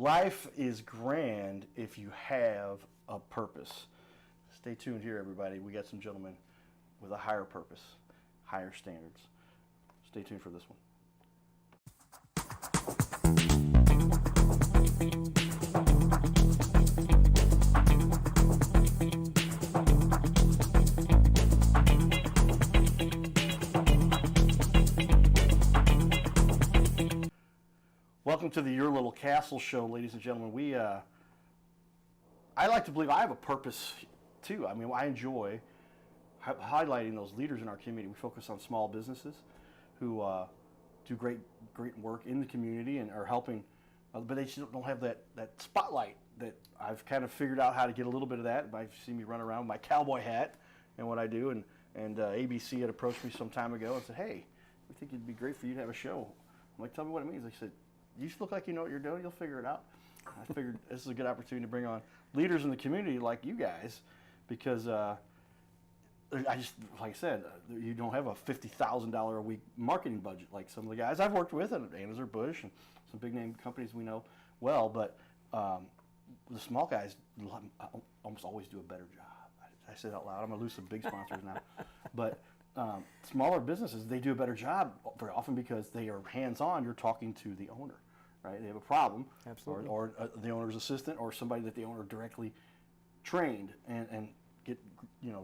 Life is grand if you have a purpose. Stay tuned here, everybody. We got some gentlemen with a higher purpose, higher standards. Stay tuned for this one. Welcome to the Your Little Castle show, ladies and gentlemen. I like to believe I have a purpose too. I mean, I enjoy highlighting those leaders in our community. We focus on small businesses who do great work in the community and are helping, but they just don't have that spotlight that I've kind of figured out how to get a little bit of that. I've seen me run around with my cowboy hat and what I do, and ABC had approached me some time ago and said, "Hey, we think it'd be great for you to have a show." I'm like, "Tell me what it means." They said, "You just look like you know what you're doing. You'll figure it out." I figured this is a good opportunity to bring on leaders in the community like you guys, because I just, like I said, you don't have a $50,000 a week marketing budget like some of the guys I've worked with, and Anheuser-Busch and some big name companies we know well. But the small guys almost always do a better job. I say that out loud. I'm gonna lose some big sponsors now, but. Smaller businesses, they do a better job very often because they are hands-on. You're talking to the owner, right? They have a problem, absolutely, or the owner's assistant, or somebody that the owner directly trained, and get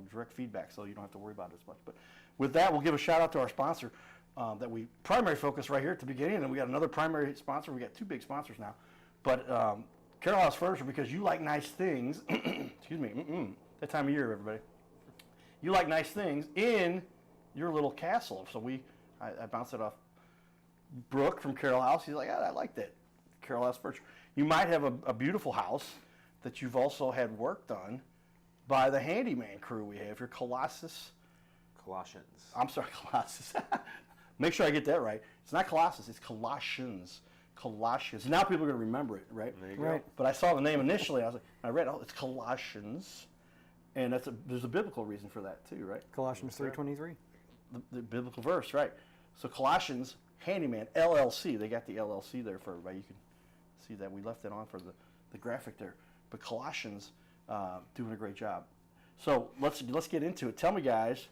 direct feedback, so you don't have to worry about it as much. But with that, we'll give a shout out to our sponsor that we primary focus right here at the beginning, and then we got another primary sponsor. We got two big sponsors now, but Carol House Furniture, because you like nice things. Excuse me, that time of year, everybody. You like nice things in your little castle. So I bounced it off Brooke from Carol House. He's like, "Yeah, I like that Carol House Furniture." You might have a beautiful house that you've also had work done by the handyman crew we have here, Colossians. I'm sorry, Colossus. Make sure I get that right. It's not Colossus, it's Colossians. Colossians. Now people are going to remember it, right? There you go. But I saw the name initially. I was like, I read, it's Colossians. And there's a biblical reason for that too, right? Colossians 3:23. The biblical verse, right? So Colossians Handyman, LLC. They got the LLC there for everybody. You can see that. We left it on for the graphic there. But Colossians doing a great job. So let's get into it. Tell me, guys,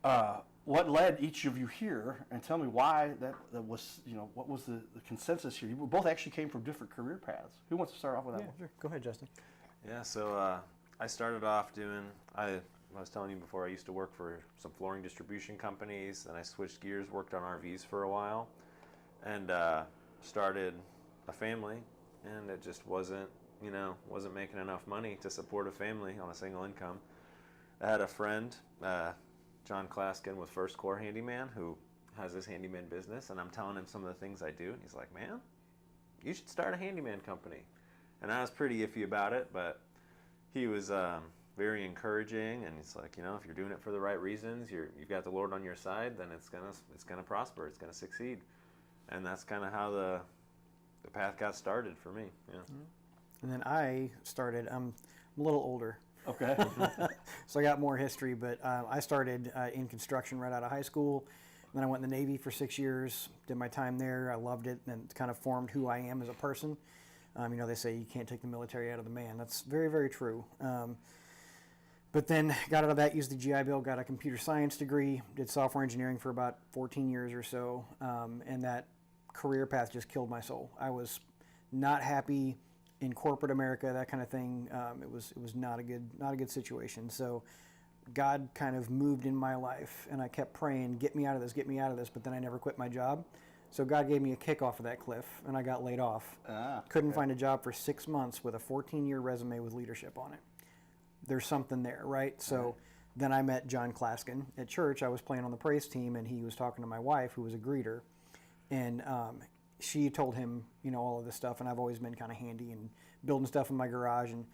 what led each of you here, and tell me why that was, what was the consensus here? You both actually came from different career paths. Who wants to start off with that one? Sure. Go ahead, Justin. Yeah, so I started off I was telling you before, I used to work for some flooring distribution companies, and I switched gears, worked on RVs for a while, and started a family, and it just wasn't making enough money to support a family on a single income. I had a friend, Jon Sansoucie with First Core Handyman, who has this handyman business, and I'm telling him some of the things I do, and he's like, "Man, you should start a handyman company." And I was pretty iffy about it, but he was very encouraging, and he's like, if you're doing it for the right reasons, you've got the Lord on your side, then it's gonna prosper, it's gonna succeed, and that's kind of how the path got started for me. Yeah. And then I started. I'm a little older. Okay. So I got more history, but I started in construction right out of high school. Then I went in the Navy for 6 years, did my time there. I loved it, and it kind of formed who I am as a person. They say you can't take the military out of the man. That's very, very true. But then got out of that, used the GI Bill, got a computer science degree, did software engineering for about 14 years or so, and that career path just killed my soul. I was not happy in corporate America, that kind of thing. It was not a good situation. So God kind of moved in my life, and I kept praying, "Get me out of this," but then I never quit my job. So God gave me a kick off of that cliff, and I got laid off. Couldn't find a job for 6 months with a 14-year resume with leadership on it. There's something there, right? So then I met Jon Sansoucie at church. I was playing on the praise team, and he was talking to my wife, who was a greeter, and she told him, all of this stuff, and I've always been kind of handy and building stuff in my garage, and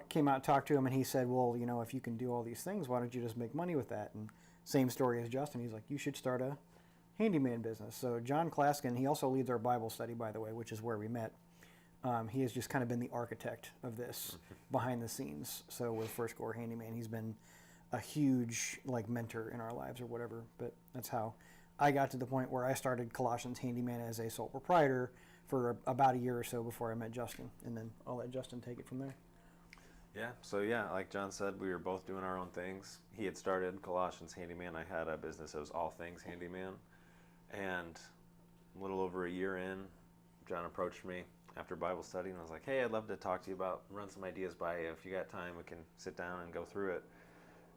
came out and talked to him, and he said, "Well, if you can do all these things, why don't you just make money with that?" And same story as Justin. He's like, "You should start a handyman business." So Jon Sansoucie, he also leads our Bible study, by the way, which is where we met. He has just kind of been the architect of this behind the scenes. So with First Core Handyman, he's been a huge mentor in our lives or whatever. But that's how I got to the point where I started Colossians Handyman as a sole proprietor for about a year or so before I met Justin, and then I'll let Justin take it from there. Yeah, so yeah, like John said, we were both doing our own things. He had started Colossians Handyman. I had a business that was all things handyman. And a little over a year in, John approached me after Bible study and I was like, hey, I'd love to talk to you about, run some ideas by you. If you got time, we can sit down and go through it.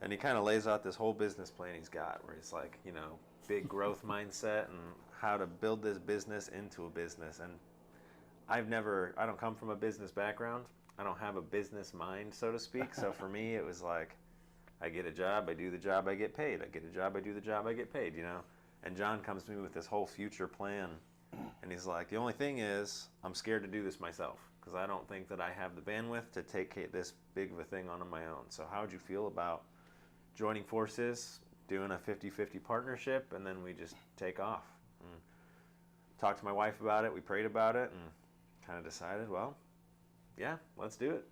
And he kind of lays out this whole business plan he's got where he's like, you know, big growth mindset and how to build this business into a business. And I don't come from a business background. I don't have a business mind, so to speak. So for me, it was like, I get a job, I do the job, I get paid. I get a job, I do the job, I get paid, you know. And John comes to me with this whole future plan. And he's like, the only thing is, I'm scared to do this myself because I don't think that I have the bandwidth to take this big of a thing on my own. So how would you feel about joining forces, doing a 50-50 partnership, and then we just take off? And talked to my wife about it, we prayed about it, and kind of decided, well, yeah, let's do it.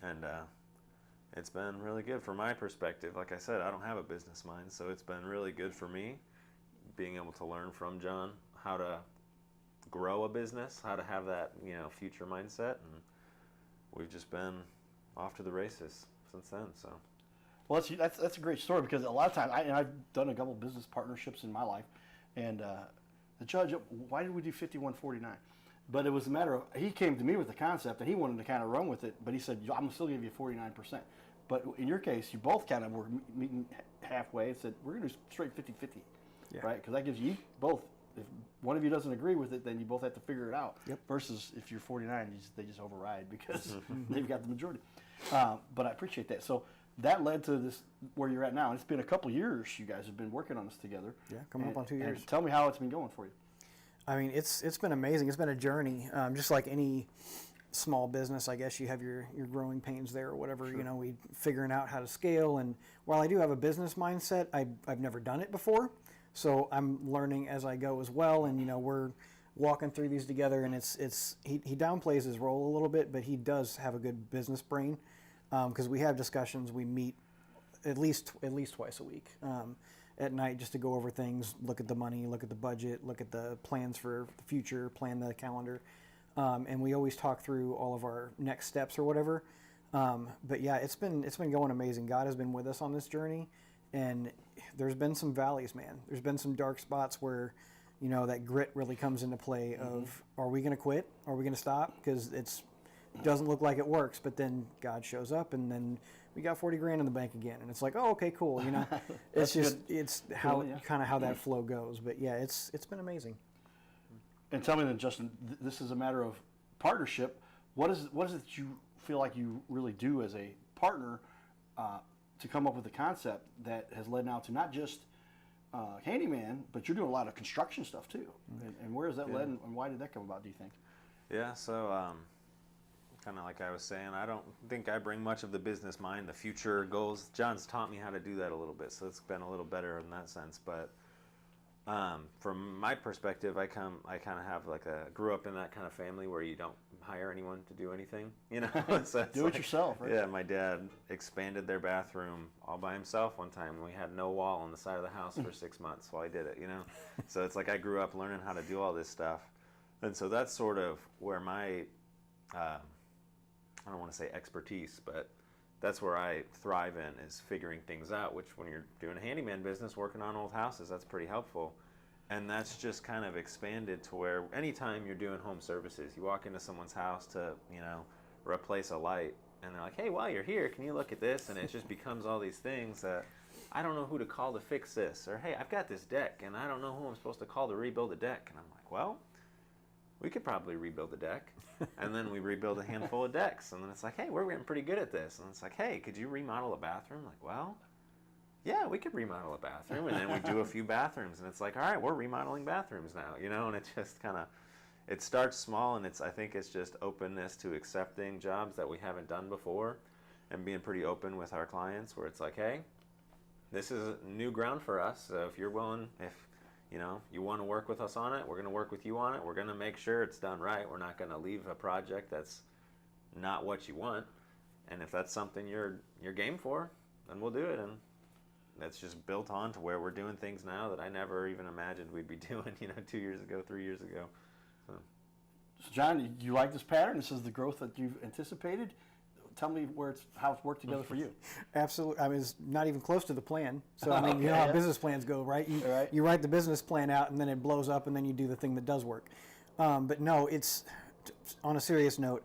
And it's been really good from my perspective. Like I said, I don't have a business mind, so it's been really good for me being able to learn from John how to grow a business, how to have that, you know, future mindset, and we've just been off to the races since then. So, Well, that's a great story because a lot of times, I've done a couple business partnerships in my life, and the judge, why did we do 51-49? But it was a matter of, he came to me with the concept and he wanted to kind of run with it, but he said, I'm still going to give you 49%. But in your case, you both kind of were meeting halfway and said, we're going to do straight 50-50, right? Because that gives you both. If one of you doesn't agree with it, then you both have to figure it out. Yep. Versus if you're 49, they just override because they've got the majority. But I appreciate that. So that led to this where you're at now. And it's been a couple years you guys have been working on this together. Yeah, coming up on 2 years. And tell me how it's been going for you. I mean, it's been amazing. It's been a journey. Just like any small business, I guess you have your growing pains there or whatever. Sure. You know, we figuring out how to scale. And while I do have a business mindset, I've never done it before. So I'm learning as I go as well. And, you know, we're walking through these together. And he downplays his role a little bit, but he does have a good business brain because we have discussions. We meet at least twice a week. At night just to go over things, look at the money, look at the budget, look at the plans for the future, plan the calendar. And we always talk through all of our next steps or whatever. But yeah, it's been going amazing. God has been with us on this journey, and there's been some valleys, man. There's been some dark spots where, you know, that grit really comes into play of, are we going to quit? Are we going to stop? Because it doesn't look like it works, but then God shows up and then we got 40 grand in the bank again. And it's like, oh, okay, cool. You know, it's just, it's how kind of how that flow goes. But yeah, it's been amazing. And tell me then, Justin, this is a matter of partnership. What is it that you feel like you really do as a partner to come up with a concept that has led now to not just handyman, but you're doing a lot of construction stuff too. And where has that led, and why did that come about, do you think? yeah, so kind of like I was saying, I don't think I bring much of the business mind, the future goals. John's taught me how to do that a little bit, so it's been a little better in that sense. But from my perspective, I kind of have grew up in that kind of family where you don't hire anyone to do anything, you know. So Do it yourself, right? Yeah, my dad expanded their bathroom all by himself one time. We had no wall on the side of the house for 6 months while I did it, you know. So it's like I grew up learning how to do all this stuff, and so that's sort of where my I don't want to say expertise, but that's where I thrive in, is figuring things out, which when you're doing a handyman business, working on old houses, that's pretty helpful. And that's just kind of expanded to where anytime you're doing home services, you walk into someone's house to, you know, replace a light, and they're like, hey, while you're here, can you look at this? And it just becomes all these things that I don't know who to call to fix this. Or, hey, I've got this deck, and I don't know who I'm supposed to call to rebuild the deck. And I'm like, well, we could probably rebuild the deck. And then we rebuild a handful of decks. And then it's like, hey, we're getting pretty good at this. And it's like, hey, could you remodel a bathroom? Like, well, yeah, we could remodel a bathroom. And then we do a few bathrooms. And it's like, all right, we're remodeling bathrooms now, you know? And it just kind of, it starts small. And I think it's just openness to accepting jobs that we haven't done before and being pretty open with our clients where it's like, hey, this is new ground for us. So if you're willing, if you know, you want to work with us on it, we're going to work with you on it. We're going to make sure it's done right. We're not going to leave a project that's not what you want. And if that's something you're game for, then we'll do it. And that's just built on to where we're doing things now that I never even imagined we'd be doing, you know, 2 years ago, 3 years ago. So. So John, you like this pattern? This is the growth that you've anticipated. Tell me how it's worked together for you. Absolutely. I mean, it's not even close to the plan. So, I mean, you know how business plans go, right? You write the business plan out, and then it blows up, and then you do the thing that does work. But no, it's, on a serious note,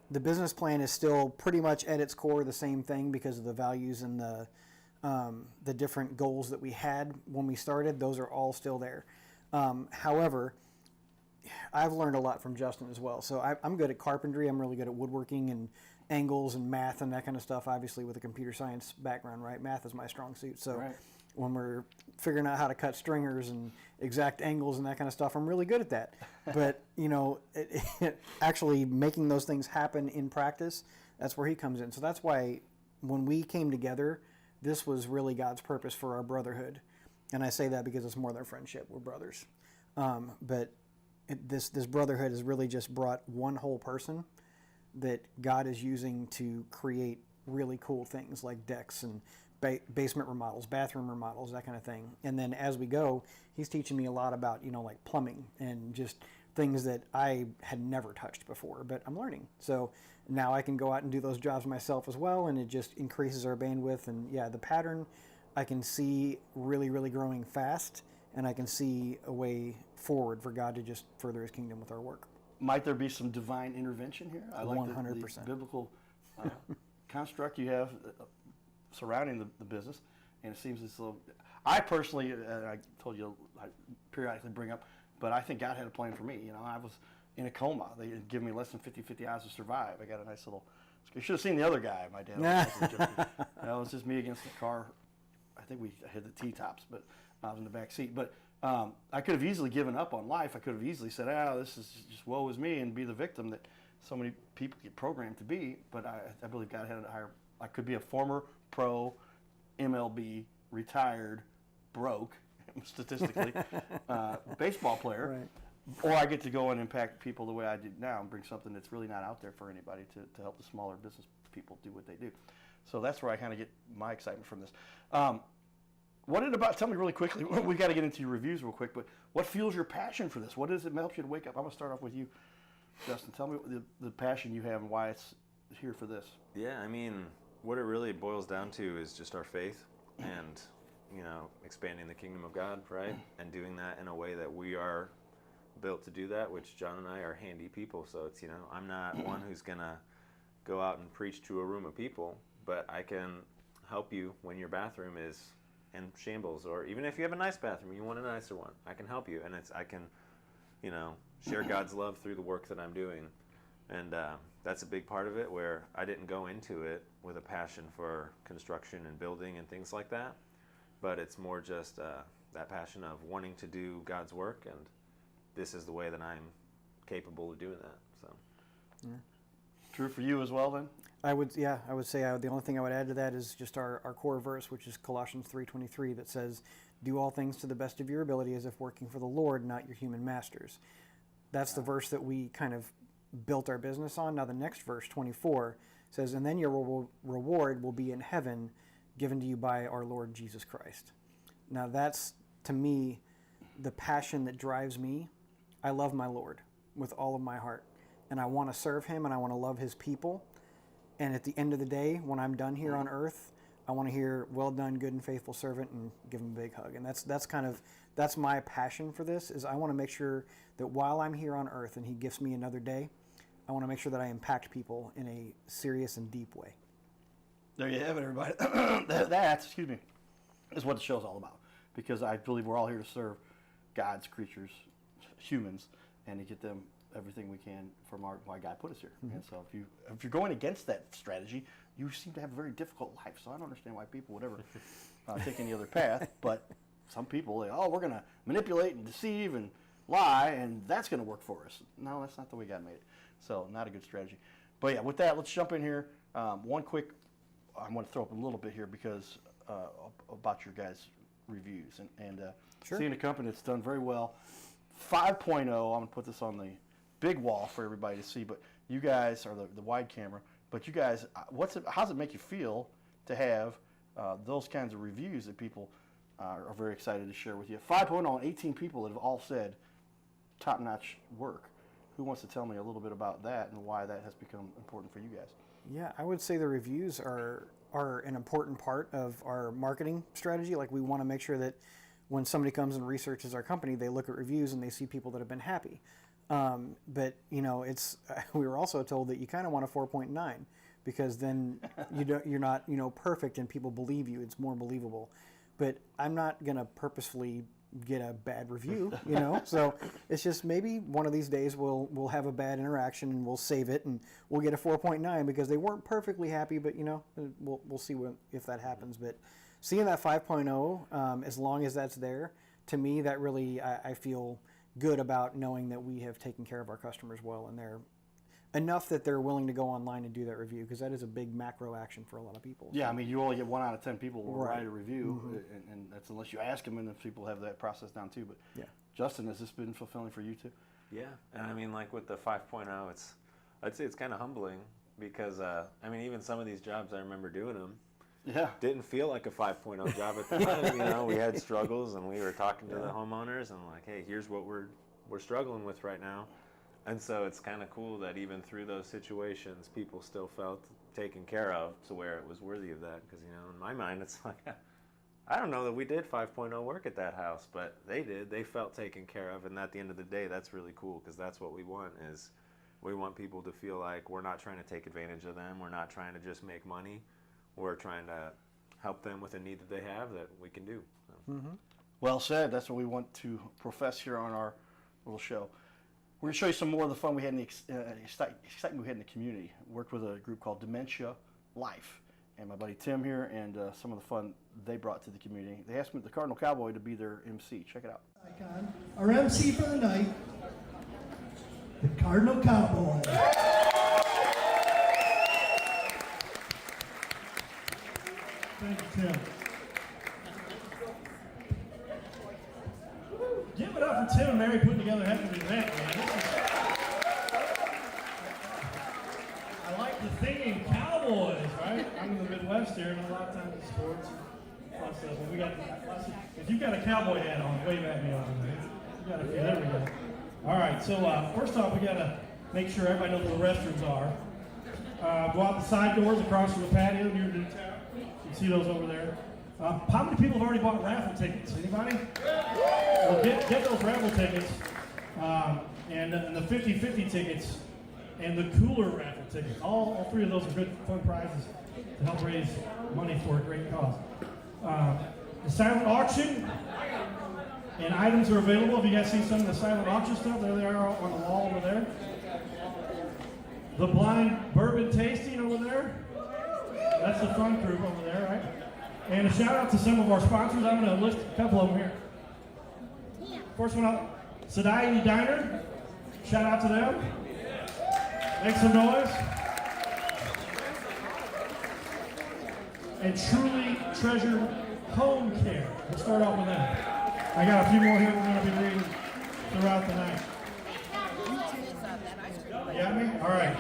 the business plan is still pretty much at its core the same thing because of the values and the different goals that we had when we started. Those are all still there. However, I've learned a lot from Justin as well. So I'm good at carpentry. I'm really good at woodworking and angles and math and that kind of stuff, obviously with a computer science background, right? Math is my strong suit. So when we're figuring out how to cut stringers and exact angles and that kind of stuff, I'm really good at that. But, you know, actually making those things happen in practice, that's where he comes in. So that's why when we came together, this was really God's purpose for our brotherhood. And I say that because it's more than a friendship. We're brothers. But this brotherhood has really just brought one whole person that God is using to create really cool things like decks and basement remodels, bathroom remodels, that kind of thing. And then as we go, he's teaching me a lot about, you know, like plumbing and just things that I had never touched before, but I'm learning. So now I can go out and do those jobs myself as well, and it just increases our bandwidth. And yeah, the pattern I can see really, really growing fast, and I can see a way forward for God to just further his kingdom with our work. Might there be some divine intervention here? I like 100%. the biblical construct you have surrounding the business, and it seems as though I personally, I told you, I periodically bring up, but I think God had a plan for me. You know, I was in a coma. They had given me less than 50 hours to survive. I got a nice little. You should have seen the other guy. My dad. It was just me against the car. I think we hit the T-tops, but I was in the back seat. But I could have easily given up on life. I could have easily said, this is just woe is me, and be the victim that so many people get programmed to be. But I believe God had a higher. I could be a former pro, MLB, retired, broke, statistically, baseball player. Right. Or I get to go and impact people the way I do now and bring something that's really not out there for anybody to help the smaller business people do what they do. So that's where I kind of get my excitement from this. Tell me really quickly, we've got to get into your reviews real quick, but what fuels your passion for this? What does it help you to wake up? I'm going to start off with you, Justin. Tell me the passion you have and why it's here for this. Yeah, I mean, what it really boils down to is just our faith and, you know, expanding the kingdom of God, right? And doing that in a way that we are built to do that, which John and I are handy people. So it's, you know, I'm not one who's going to go out and preach to a room of people, but I can help you when your bathroom is in shambles, or even if you have a nice bathroom, you want a nicer one, I can help you. And I can, you know, share God's love through the work that I'm doing. And that's a big part of it, where I didn't go into it with a passion for construction and building and things like that, but it's more just that passion of wanting to do God's work, and this is the way that I'm capable of doing that. So, yeah. True for you as well, then? I would say the only thing I would add to that is just our core verse, which is Colossians 3:23, that says, "Do all things to the best of your ability as if working for the Lord, not your human masters." That's the verse that we kind of built our business on. Now the next verse, 24, says, "And then your reward will be in heaven, given to you by our Lord Jesus Christ." Now that's, to me, the passion that drives me. I love my Lord with all of my heart, and I want to serve him, and I want to love his people. And at the end of the day, when I'm done here on earth, I want to hear, "Well done, good and faithful servant," and give him a big hug. And that's my passion for this, is I want to make sure that while I'm here on earth and he gives me another day, I want to make sure that I impact people in a serious and deep way. There you have it, everybody. That is what the show's all about. Because I believe we're all here to serve God's creatures, humans, and to get them everything we can from why God put us here. Mm-hmm. And so if you're going against that strategy, you seem to have a very difficult life. So I don't understand why people would ever take any other path. But some people, we're going to manipulate and deceive and lie, and that's going to work for us. No, that's not the way God made it. So not a good strategy. But yeah, with that, let's jump in here. One quick, I'm going to throw up a little bit here because about your guys' reviews. And Sure. Seeing a company that's done very well. 5.0, I'm going to put this on the big wall for everybody to see, but you guys are the wide camera, but you guys, how's it make you feel to have those kinds of reviews that people are very excited to share with you? 5.0 on 18 people that have all said top-notch work. Who wants to tell me a little bit about that and why that has become important for you guys? Yeah, I would say the reviews are an important part of our marketing strategy. Like, we want to make sure that when somebody comes and researches our company, they look at reviews and they see people that have been happy. But we were also told that you kind of want a 4.9 because then you're not perfect and people believe you. It's more believable. But I'm not gonna purposefully get a bad review, So it's just maybe one of these days we'll have a bad interaction and we'll save it and we'll get a 4.9 because they weren't perfectly happy. But we'll see if that happens. But seeing that 5.0, as long as that's there, to me that really I feel good about knowing that we have taken care of our customers well, and they're enough that they're willing to go online and do that review, because that is a big macro action for a lot of people. Yeah, I mean, you only get 1 out of 10 people will Right. write a review, and that's unless you ask them, and if people have that process down too. But Yeah. Justin, has this been fulfilling for you too? Yeah, and I mean, like with the 5.0, I'd say it's kind of humbling because, I mean, even some of these jobs, I remember doing them, Yeah. didn't feel like a 5.0 job at the time. We had struggles, and we were talking to the homeowners, and like, hey, here's what we're struggling with right now. And so it's kind of cool that even through those situations, people still felt taken care of to where it was worthy of that. Because, in my mind, it's like, I don't know that we did 5.0 work at that house, but they did. They felt taken care of. And at the end of the day, that's really cool, because that's what we want is we want people to feel like we're not trying to take advantage of them. We're not trying to just make money. We're trying to help them with a need that they have that we can do. So. Well said. That's what we want to profess here on our little show. We're going to show you some more of the fun we had in the excitement we had in the community. Worked with a group called Dementia Life, and my buddy Tim here, and some of the fun they brought to the community. They asked me, the Cardinal Cowboy, to be their MC. Check it out. Icon. Our MC for the night, the Cardinal Cowboy. Thank you, Tim. Give it up for Tim and Mary putting together a heck of an event, man. I like the theme, Cowboys, right? I'm in the Midwest here, and a lot of times in sports. Plus, when we got, if you've got a cowboy hat on, wave at me over there. You got a few, there we go. All right, so first off, we got to make sure everybody knows where the restrooms are. Go out the side doors across from the patio near the town. You can see those over there. How many people have already bought raffle tickets? Anybody? Well, get those raffle tickets, and the 50-50 tickets, and the cooler raffle tickets. All three of those are good, fun prizes to help raise money for a great cause. The silent auction and items are available. Have you guys seen some of the silent auction stuff? There they are on the wall over there. The blind bourbon tasting over there. That's the fun crew over there, right? And a shout out to some of our sponsors. I'm going to list a couple of them here. First one up, Sadiety Diner. Shout out to them. Make some noise. And Truly Treasure Home Care. We'll start off with them. I got a few more here we're going to be reading throughout the night. You got me? All right.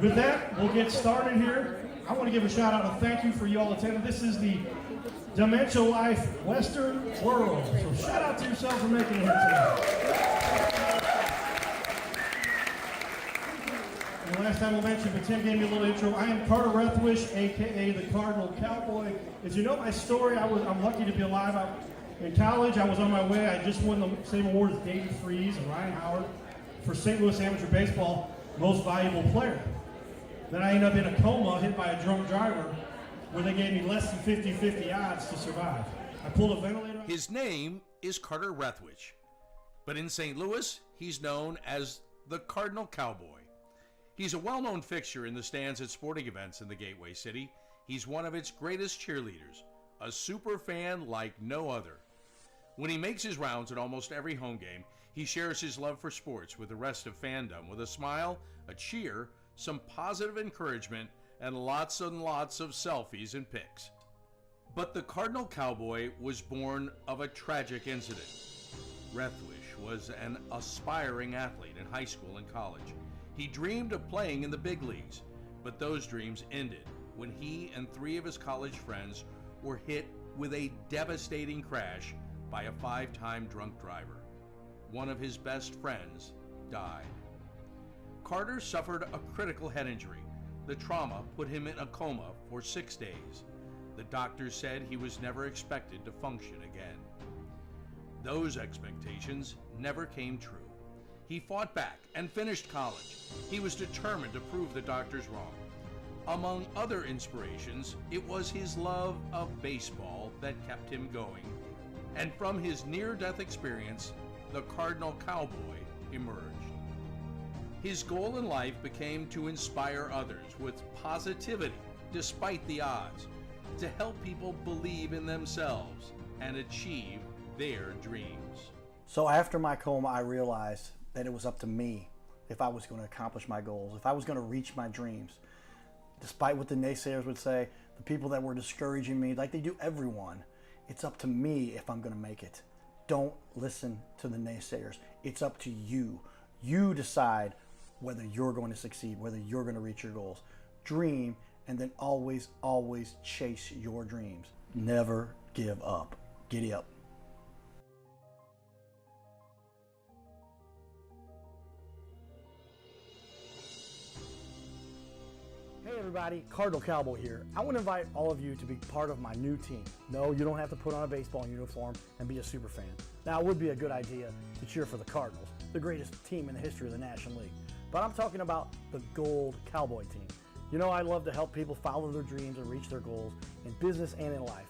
With that, we'll get started here. I want to give a shout out and thank you for you all attending. This is the Dementia Life Western World. So shout out to yourself for making it here tonight. And last time I mentioned, but Tim gave me a little intro. I am Carter Rethwish, aka the Cardinal Cowboy. As you know my story, I'm lucky to be alive. In college, I was on my way. I just won the same award as David Freese and Ryan Howard for St. Louis Amateur Baseball Most Valuable Player. Then I ended up in a coma, hit by a drunk driver, where they gave me less than 50-50 odds to survive. I pulled a ventilator. His name is Carter Rethwish, but in St. Louis, he's known as the Cardinal Cowboy. He's a well-known fixture in the stands at sporting events in the Gateway City. He's one of its greatest cheerleaders, a super fan like no other. When he makes his rounds at almost every home game, he shares his love for sports with the rest of fandom with a smile, a cheer, some positive encouragement, and lots of selfies and pics. But the Cardinal Cowboy was born of a tragic incident. Rethwish was an aspiring athlete in high school and college. He dreamed of playing in the big leagues, but those dreams ended when he and 3 of his college friends were hit with a devastating crash by a 5-time drunk driver. One of his best friends died. Carter suffered a critical head injury. The trauma put him in a coma for 6 days. The doctors said he was never expected to function again. Those expectations never came true. He fought back and finished college. He was determined to prove the doctors wrong. Among other inspirations, it was his love of baseball that kept him going. And from his near-death experience, the Cardinal Cowboy emerged. His goal in life became to inspire others with positivity despite the odds, to help people believe in themselves and achieve their dreams. So after my coma, I realized that it was up to me if I was going to accomplish my goals, if I was going to reach my dreams. Despite what the naysayers would say, the people that were discouraging me, like they do everyone, it's up to me if I'm going to make it. Don't listen to the naysayers. It's up to you. You decide whether you're going to succeed, whether you're going to reach your goals. Dream, and then always, always chase your dreams. Never give up. Giddy up. Hey everybody, Cardinal Cowboy here. I want to invite all of you to be part of my new team. No, you don't have to put on a baseball uniform and be a super fan. Now, it would be a good idea to cheer for the Cardinals, the greatest team in the history of the National League. But I'm talking about the Gold Cowboy team. You know, I love to help people follow their dreams and reach their goals in business and in life.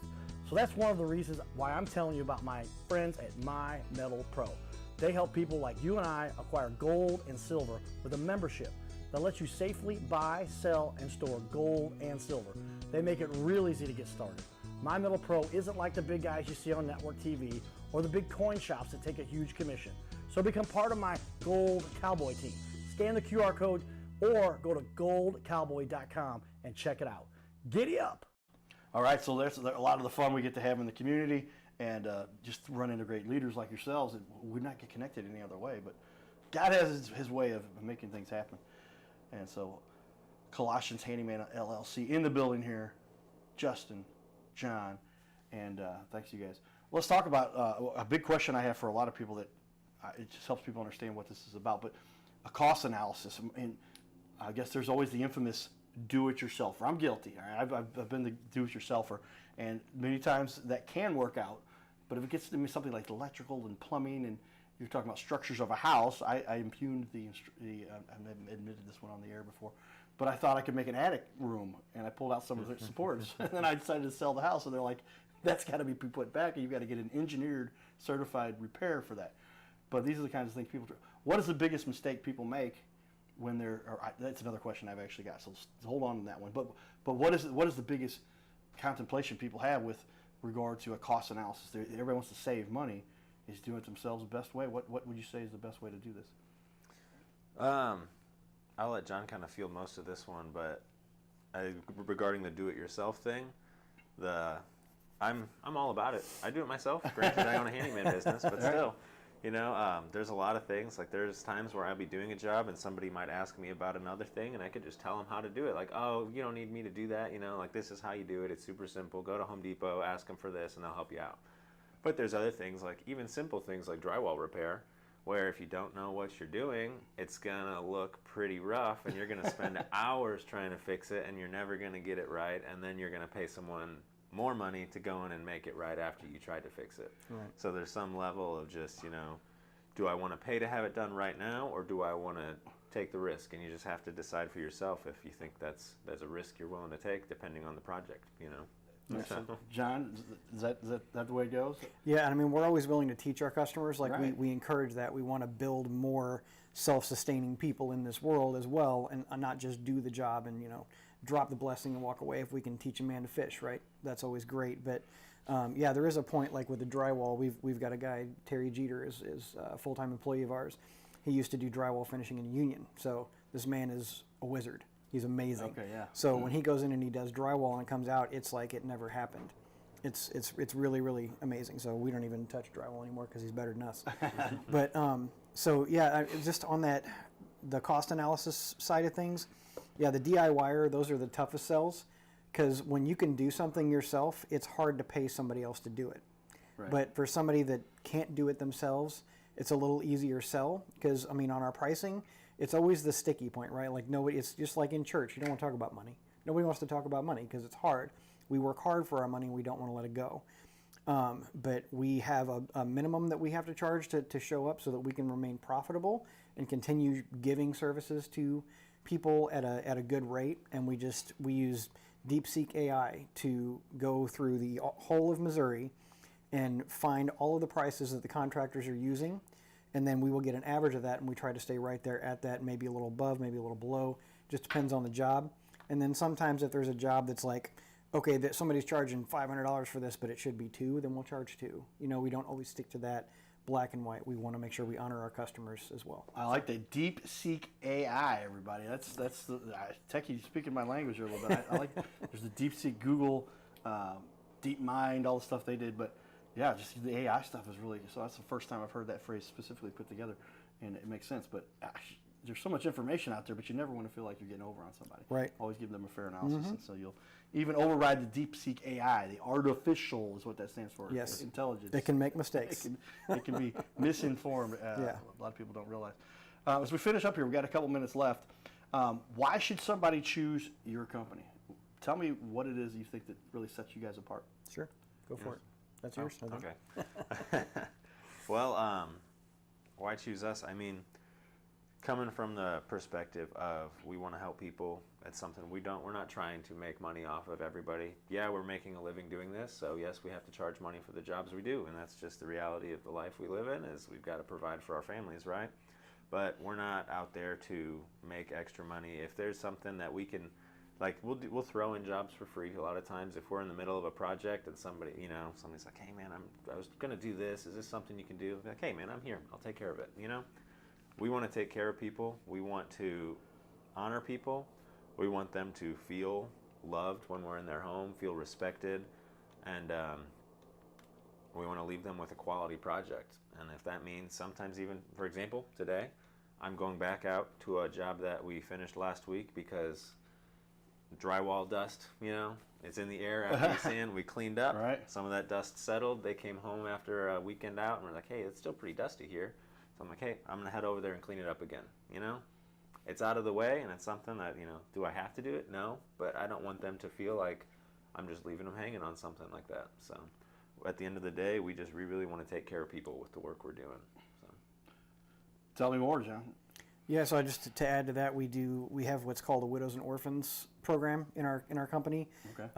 So that's one of the reasons why I'm telling you about my friends at My Metal Pro. They help people like you and I acquire gold and silver with a membership that lets you safely buy, sell, and store gold and silver. They make it real easy to get started. My Metal Pro isn't like the big guys you see on network TV or the big coin shops that take a huge commission. So become part of my Gold Cowboy team. Scan the QR code or go to goldcowboy.com and check it out. Giddy up! All right, so there's a lot of the fun we get to have in the community, and just run into great leaders like yourselves. That would not get connected any other way, but God has his way of making things happen. And so Colossians Handyman LLC in the building here, Justin, John, and thanks you guys. Let's talk about a big question I have for a lot of people that it just helps people understand what this is about, but a cost analysis. And I guess there's always the infamous do-it-yourselfer. I'm guilty. I've been the do-it-yourselfer, and many times that can work out, but if it gets to me something like electrical and plumbing, and you're talking about structures of a house, I impugned I've admitted this one on the air before, but I thought I could make an attic room, and I pulled out some of the supports, and then I decided to sell the house, and they're like, that's got to be put back, and you've got to get an engineered, certified repair for that. But these are the kinds of things people do. What is the biggest mistake people make when they're, that's another question I've actually got, so hold on to that one. But what is the biggest contemplation people have with regard to a cost analysis? Everybody wants to save money. Is doing it themselves the best way? What would you say is the best way to do this? I'll let John kind of field most of this one, but regarding the do-it-yourself thing, I'm all about it. I do it myself. Granted, I own a handyman business, but still, you know, there's a lot of things. Like there's times where I'll be doing a job and somebody might ask me about another thing, and I could just tell them how to do it. Like, oh, you don't need me to do that. You know, like this is how you do it. It's super simple. Go to Home Depot, ask them for this, and they'll help you out. But there's other things, like even simple things like drywall repair, where if you don't know what you're doing, it's going to look pretty rough, and you're going to spend hours trying to fix it, and you're never going to get it right, and then you're going to pay someone more money to go in and make it right after you tried to fix it. Right. So there's some level of just, you know, do I want to pay to have it done right now, or do I want to take the risk? And you just have to decide for yourself if you think that's a risk you're willing to take, depending on the project, you know. Yeah. John, is that the way it goes? Yeah, and I mean, we're always willing to teach our customers. Like right. we encourage that. We want to build more self-sustaining people in this world as well, and not just do the job and, you know, drop the blessing and walk away. If we can teach a man to fish, right? That's always great. But yeah, there is a point, like with the drywall. We've got a guy, Terry Jeter, is a full-time employee of ours. He used to do drywall finishing in a union. So this man is a wizard. He's amazing. Okay, yeah. So when he goes in and he does drywall and it comes out, it's like it never happened. It's really, really amazing. So we don't even touch drywall anymore because he's better than us. But so yeah, just on that, the cost analysis side of things, yeah, the DIYer, those are the toughest sells, because when you can do something yourself, it's hard to pay somebody else to do it. Right. But for somebody that can't do it themselves, it's a little easier sell, because I mean, on our pricing, it's always the sticky point, right? Like nobody, it's just like in church. You don't want to talk about money. Nobody wants to talk about money because it's hard. We work hard for our money and we don't want to let it go. But we have a minimum that we have to charge to show up so that we can remain profitable and continue giving services to people at a good rate. And we use DeepSeek AI to go through the whole of Missouri and find all of the prices that the contractors are using. And then we will get an average of that, and we try to stay right there at that, maybe a little above, maybe a little below. Just depends on the job. And then sometimes if there's a job that's like, okay, that somebody's charging $500 for this, but it should be $2, then we'll charge $2. You know, we don't always stick to that black and white. We want to make sure we honor our customers as well. I like the DeepSeek AI, everybody. That's the techie speaking my language here a little bit. I like there's the DeepSeek, Google, DeepMind, all the stuff they did, but yeah, just the AI stuff is really, so that's the first time I've heard that phrase specifically put together, and it makes sense. But there's so much information out there, but you never want to feel like you're getting over on somebody. Right. Always give them a fair analysis, and so you'll even override the DeepSeek AI. The artificial is what that stands for. Yes. Intelligence. It can make mistakes. It can be misinformed. Yeah. A lot of people don't realize. As we finish up here, we've got a couple minutes left. Why should somebody choose your company? Tell me what it is you think that really sets you guys apart. Sure. Go for it. That's yours. I think. Okay. Well, why choose us? I mean, coming from the perspective of we want to help people, it's something we're not trying to make money off of everybody. Yeah, we're making a living doing this, so yes, we have to charge money for the jobs we do, and that's just the reality of the life we live in, is we've got to provide for our families, right? But we're not out there to make extra money. If there's something that we can, like, we'll throw in jobs for free a lot of times if we're in the middle of a project and somebody's like, hey man, I was gonna do this. Is this something you can do? Like, hey man, I'm here. I'll take care of it. You know, we want to take care of people. We want to honor people. We want them to feel loved when we're in their home, feel respected, and we want to leave them with a quality project. And if that means sometimes even, for example, today, I'm going back out to a job that we finished last week because drywall dust, you know, it's in the air after the sand. We cleaned up. Right. Some of that dust settled. They came home after a weekend out and we're like, hey, it's still pretty dusty here. So I'm like, hey, I'm going to head over there and clean it up again. You know, it's out of the way and it's something that, you know, do I have to do it? No, but I don't want them to feel like I'm just leaving them hanging on something like that. So at the end of the day, we really want to take care of people with the work we're doing. So. Tell me more, John. Yeah, so just to add to that, we have what's called a widows and orphans program in our company. Okay.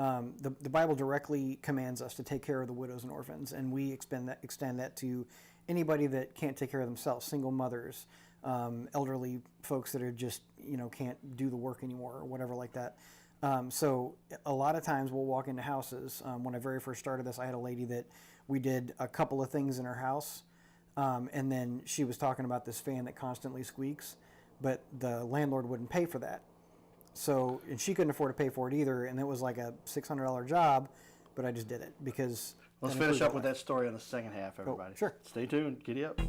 The Bible directly commands us to take care of the widows and orphans, and we extend that to anybody that can't take care of themselves, single mothers, elderly folks that are just, you know, can't do the work anymore or whatever like that. So a lot of times we'll walk into houses. When I very first started this, I had a lady that we did a couple of things in her house. And then she was talking about this fan that constantly squeaks, but the landlord wouldn't pay for that. So, and she couldn't afford to pay for it either. And it was like a $600 job, but I just did it because. Let's finish up with that story on the second half, everybody. Sure. Stay tuned. Giddy up.